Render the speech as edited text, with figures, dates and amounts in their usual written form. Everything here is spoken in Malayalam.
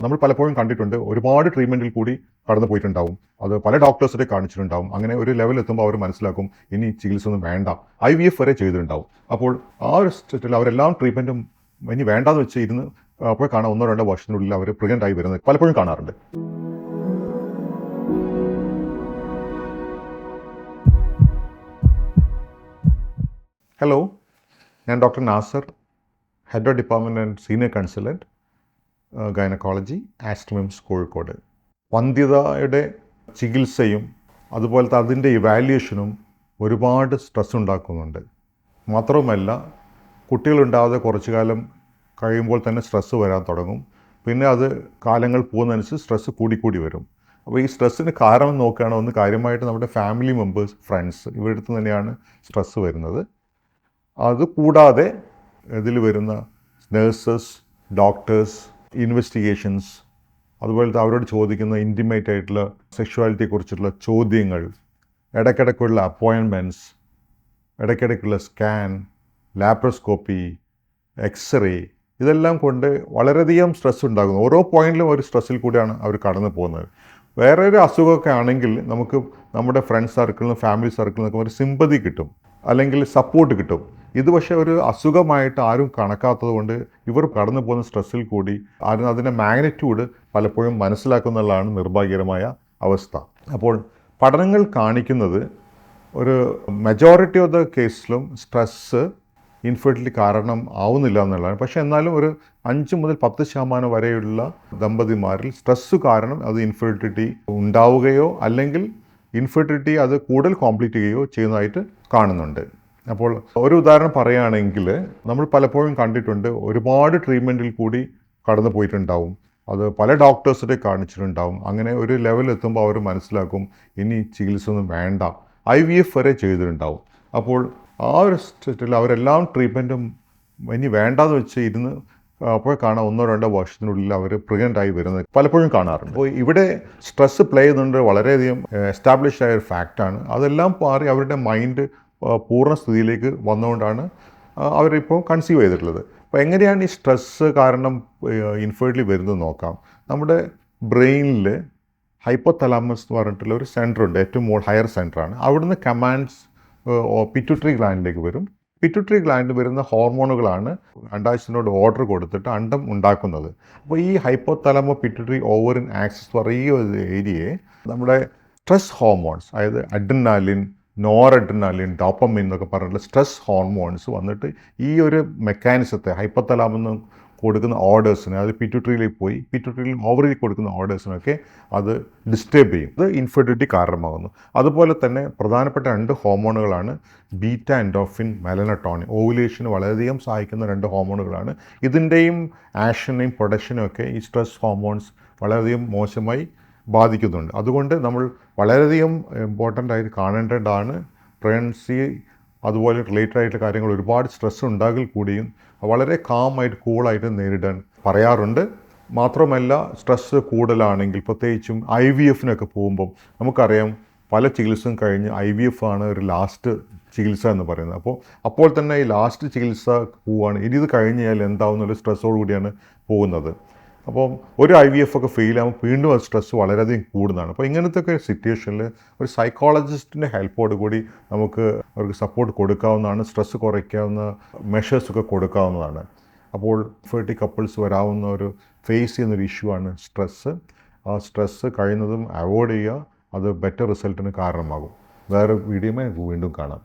നമ്മൾ പലപ്പോഴും കണ്ടിട്ടുണ്ട് ഒരുപാട് ട്രീറ്റ്മെൻറ്റിൽ കൂടി കടന്നു പോയിട്ടുണ്ടാവും. അത് പല ഡോക്ടേഴ്സിനെ കാണിച്ചിട്ടുണ്ടാവും. അങ്ങനെ ഒരു ലെവൽ എത്തുമ്പോൾ അവർ മനസ്സിലാക്കും ഇനി ചികിത്സ ഒന്നും വേണ്ട, IVF വരെ ചെയ്തിട്ടുണ്ടാവും. അപ്പോൾ ആ ഒരു സ്റ്റേറ്റിൽ അവരെല്ലാം ട്രീറ്റ്മെൻറ്റും ഇനി വേണ്ടാന്ന് വെച്ച് ഇരുന്ന് അപ്പോൾ കാണാം 1-2 വർഷത്തിനുള്ളിൽ അവർ പ്രഗ്നൻ്റ് ആയി വരുന്നത് പലപ്പോഴും കാണാറുണ്ട്. ഹലോ, ഞാൻ doctor Nasar, head of department and senior consultant gynaecology, Aster MIMS Kozhikode. വന്ധ്യതയുടെ ചികിത്സയും അതുപോലത്തെ അതിൻ്റെ ഇവാലുവേഷനും ഒരുപാട് സ്ട്രെസ് ഉണ്ടാക്കുന്നുണ്ട്. മാത്രവുമല്ല, കുട്ടികളുണ്ടാവാതെ കുറച്ചു കാലം കഴിയുമ്പോൾ തന്നെ സ്ട്രെസ്സ് വരാൻ തുടങ്ങും. പിന്നെ അത് കാലങ്ങൾ പോകുന്നതനുസരിച്ച് സ്ട്രെസ്സ് കൂടിക്കൂടി വരും. അപ്പോൾ ഈ സ്ട്രെസ്സിന് കാരണം നോക്കുകയാണ് ഒന്ന് കാര്യമായിട്ട് നമ്മുടെ ഫാമിലി മെമ്പേഴ്സ്, ഫ്രണ്ട്സ്, ഇവരുടെ തന്നെയാണ് സ്ട്രെസ്സ് വരുന്നത്. അത് കൂടാതെ ഇതിൽ വരുന്ന നേഴ്സസ്, ഡോക്ടേഴ്സ്, ഇൻവെസ്റ്റിഗേഷൻസ്, അതുപോലത്തെ അവരോട് ചോദിക്കുന്ന ഇൻറ്റിമേറ്റ് ആയിട്ടുള്ള സെക്ഷുവാലിറ്റിയെക്കുറിച്ചുള്ള ചോദ്യങ്ങൾ, ഇടയ്ക്കിടയ്ക്കുള്ള അപ്പോയിൻമെൻറ്റ്സ്, ഇടയ്ക്കിടയ്ക്കുള്ള സ്കാൻ, ലാപ്രോസ്കോപ്പി, എക്സ്റേ, ഇതെല്ലാം കൊണ്ട് വളരെയധികം സ്ട്രെസ് ഉണ്ടാകുന്നു. ഓരോ പോയിന്റിലും ഒരു സ്ട്രെസ്സിൽ കൂടിയാണ് അവർ കടന്നു പോകുന്നത്. വേറെ ഒരു അസുഖമൊക്കെ ആണെങ്കിൽ നമുക്ക് നമ്മുടെ ഫ്രണ്ട്സ് സർക്കിളിൽ നിന്ന്, ഫാമിലി സർക്കിളിൽ നിന്നൊക്കെ ഒരു സിമ്പതി കിട്ടും, അല്ലെങ്കിൽ സപ്പോർട്ട് കിട്ടും. ഇത് പക്ഷേ ഒരു അസുഖമായിട്ട് ആരും കണക്കാത്തത് കൊണ്ട് ഇവർ കടന്നു പോകുന്ന സ്ട്രെസ്സിൽ കൂടി അതിൻ്റെ മാഗ്നിറ്റ്യൂഡ് പലപ്പോഴും മനസ്സിലാക്കുന്നുള്ളതാണ് നിർഭാഗ്യകരമായ അവസ്ഥ. അപ്പോൾ പഠനങ്ങൾ കാണിക്കുന്നത് ഒരു മെജോറിറ്റി ഓഫ് ദ കേസിലും സ്ട്രെസ്സ് ഇൻഫെർട്ടിലിറ്റി കാരണം ആവുന്നില്ല എന്നുള്ളതാണ്. പക്ഷേ എന്നാലും ഒരു 5 മുതൽ 10% വരെയുള്ള ദമ്പതിമാരിൽ സ്ട്രെസ്സ് കാരണം അത് ഇൻഫെർട്ടിലിറ്റി ഉണ്ടാവുകയോ അല്ലെങ്കിൽ ഇൻഫെർട്ടിലിറ്റി അത് കൂടുതൽ കോംപ്ലീറ്റ് ചെയ്യുകയോ ചെയ്യുന്നതായിട്ട് കാണുന്നുണ്ട്. അപ്പോൾ ഒരു ഉദാഹരണം പറയുകയാണെങ്കിൽ, നമ്മൾ പലപ്പോഴും കണ്ടിട്ടുണ്ട് ഒരുപാട് ട്രീറ്റ്മെൻറ്റിൽ കൂടി കടന്നു പോയിട്ടുണ്ടാവും. അത് പല ഡോക്ടേഴ്സിനെ കാണിച്ചിട്ടുണ്ടാവും. അങ്ങനെ ഒരു ലെവൽ എത്തുമ്പോൾ അവർ മനസ്സിലാക്കും ഇനി ചികിത്സ ഒന്നും വേണ്ട, IVF വരെ ചെയ്തിട്ടുണ്ടാവും. അപ്പോൾ ആ ഒരു സ്റ്റേറ്റിൽ അവരെല്ലാം ട്രീറ്റ്മെൻറ്റും ഇനി വേണ്ടാന്ന് വെച്ച് ഇരുന്ന് അപ്പോൾ കാണാം 1-2 വർഷത്തിനുള്ളിൽ അവർ പ്രഗ്നൻ്റ് ആയി വരുന്നത് പലപ്പോഴും കാണാറുണ്ട്. അപ്പോൾ ഇവിടെ സ്ട്രെസ്സ് പ്ലേ ചെയ്യുന്നുണ്ട്, വളരെയധികം എസ്റ്റാബ്ലിഷ്ഡ് ആയ ഒരു ഫാക്റ്റാണ്. അതെല്ലാം മാറി അവരുടെ മൈൻഡ് പൂർണ്ണ സ്ഥിതിയിലേക്ക് വന്നുകൊണ്ടാണ് അവരിപ്പോൾ കൺസീവ് ചെയ്തിട്ടുള്ളത്. അപ്പോൾ എങ്ങനെയാണ് ഈ സ്ട്രെസ്സ് കാരണം ഇൻഫെർട്ടിലിറ്റി വരുന്നത് നോക്കാം. നമ്മുടെ ബ്രെയിനിൽ ഹൈപ്പോതലാമസ് എന്ന് പറഞ്ഞിട്ടുള്ള ഒരു സെൻറ്ററുണ്ട്, ഏറ്റവും ഹയർ സെൻറ്ററാണ്. അവിടുന്ന് കമാൻഡ്സ് പിറ്റ്യൂട്ടറി ഗ്ലാൻഡിലേക്ക് വരും. പിറ്റ്യൂട്ടറി ഗ്ലാൻഡിൽ വരുന്ന ഹോർമോണുകളാണ് അണ്ടാശയത്തിനോട് ഓർഡർ കൊടുത്തിട്ട് അണ്ടം ഉണ്ടാക്കുന്നത്. അപ്പോൾ ഈ ഹൈപ്പോതലാമോ പിറ്റ്യൂട്ടറി ഓവറിൻ ആക്സിസ് പറയുന്ന ഒരു ഏരിയയെ നമ്മുടെ സ്ട്രെസ് ഹോർമോൺസ്, അതായത് അഡ്രിനാലിൻ, നോറഡ്രിനാലിൻ, ഡോപ്പമിൻ എന്നൊക്കെ പറഞ്ഞിട്ടുള്ള സ്ട്രെസ് ഹോർമോൺസ് വന്നിട്ട് ഈ ഒരു മെക്കാനിസത്തെ ഹൈപ്പോതലാമെന്ന് കൊടുക്കുന്ന ഓർഡേഴ്സിന്, അത് പിറ്റ്യൂട്ടറിയിലേക്ക് പോയി പിറ്റ്യൂട്ടറിയിൽ ഓവറിൽ കൊടുക്കുന്ന ഓർഡേഴ്സിനൊക്കെ അത് ഡിസ്റ്റർബ് ചെയ്യും. അത് ഇൻഫെർട്ടിലിറ്റി കാരണമാകുന്നു. അതുപോലെ തന്നെ പ്രധാനപ്പെട്ട 2 ഹോർമോണുകളാണ് ബീറ്റ എൻഡോർഫിൻ, മെലനോട്ടോണിൻ. ഓവുലേഷന് വളരെയധികം സഹായിക്കുന്ന 2 ഹോർമോണുകളാണ്. ഇതിൻ്റെയും ആക്ഷനെയും പ്രൊഡക്ഷനും ഒക്കെ ഈ സ്ട്രെസ് ഹോർമോൺസ് വളരെയധികം മോശമായി ബാധിക്കുന്നുണ്ട്. അതുകൊണ്ട് നമ്മൾ വളരെയധികം ഇമ്പോർട്ടൻ്റ് ആയിട്ട് കാണേണ്ടതാണ് പ്രഗ്നൻസി അതുപോലെ റിലേറ്റഡ് ആയിട്ടുള്ള കാര്യങ്ങൾ. ഒരുപാട് സ്ട്രെസ് ഉണ്ടാകിൽ കൂടിയും വളരെ കാമായിട്ട് കൂളായിട്ട് നേരിടാൻ പറയാറുണ്ട്. മാത്രമല്ല, സ്ട്രെസ്സ് കൂടുതലാണെങ്കിൽ പ്രത്യേകിച്ചും IVF-നൊക്കെ പോകുമ്പം നമുക്കറിയാം പല ചികിത്സയും കഴിഞ്ഞ് IVF ആണ് ഒരു ലാസ്റ്റ് ചികിത്സ എന്ന് പറയുന്നത്. അപ്പോൾ തന്നെ ഈ ലാസ്റ്റ് ചികിത്സ പോവുകയാണ്, ഇനി ഇത് കഴിഞ്ഞാൽ എന്താവുന്നൊരു സ്ട്രെസ്സോട് കൂടിയാണ് പോകുന്നത്. അപ്പോൾ ഒരു IVF ഒക്കെ ഫെയിൽ ആകുമ്പോൾ വീണ്ടും അത് സ്ട്രെസ്സ് വളരെയധികം കൂടുന്നതാണ്. അപ്പോൾ ഇങ്ങനത്തെ ഒക്കെ സിറ്റുവേഷനിൽ ഒരു സൈക്കോളജിസ്റ്റിൻ്റെ ഹെൽപ്പോട് കൂടി നമുക്ക് അവർക്ക് സപ്പോർട്ട് കൊടുക്കാവുന്നതാണ്. സ്ട്രെസ്സ് കുറയ്ക്കാവുന്ന മെഷേഴ്സൊക്കെ കൊടുക്കാവുന്നതാണ്. അപ്പോൾ ഫെർട്ടി കപ്പിൾസ് വരാവുന്ന ഒരു ഫേസ് ചെയ്യുന്നൊരു ഇഷ്യൂ ആണ് സ്ട്രെസ്സ്. ആ സ്ട്രെസ്സ് കഴിയുന്നതും അവോയ്ഡ് ചെയ്യുക, അത് ബെറ്റർ റിസൾട്ടിന് കാരണമാകും. വേറെ വീഡിയോയുമായി വീണ്ടും കാണാം.